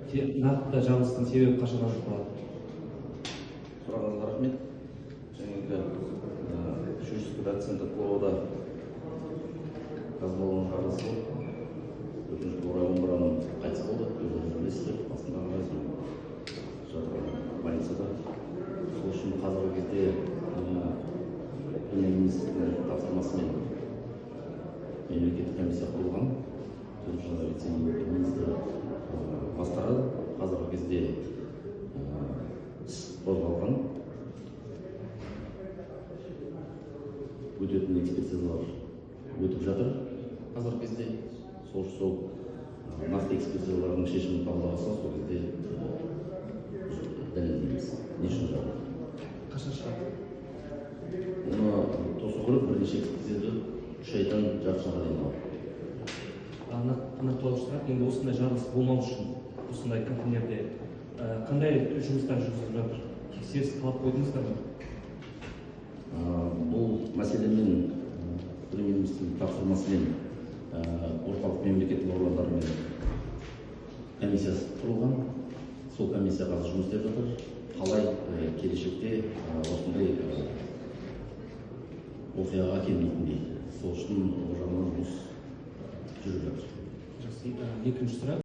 нақты жабылыстың себебі қашан анықталады? Сұрағыңызға рахмет. Жаңағы үшінші доценті клубада қазбаланың жарылысы болды. Өкінішке орай 11 адам қайтыс болды. Өздеріңіз білесіздер, басындағы жатыр больницада. Сол үшін қазіргі кезде премьер-министрдің тапсырмасымен мемлекеттік комиссия құрылған. Төтенше вице-министр басқарады. Қазіргі кезде іс қозғалған. Өтетін экспертизалар өтіп жатыр. Қазіргі кезде сол нақты экспертизалардың шешімін қабылдаса, сол кезде дәлелдейміз. Не үшін жабылды? Қашан шығады? Оны тосу керек, бірнеше экспертиза 3 айдан жарты жылға дейін алады. Анықталушы сұрақ, енді осындай жарылыс болмау үшін осындай контейнерде қандай жұмыстар жүргізіліп жатыр? Тексеріс талап қойдыңыздар ма? Бұл мәселемен премьер-министрдің тапсырмасымен орталық мемлекеттік органдармен комиссиясы құрылған. Сол комиссия қазір жұмыс істеп жатыр. Қалай келешекте осындай оқиғаға келмейтіндей. Сол үшін ол жағынан жұмыс жүріп жатыр. Жақсы. Екінші сұрақ.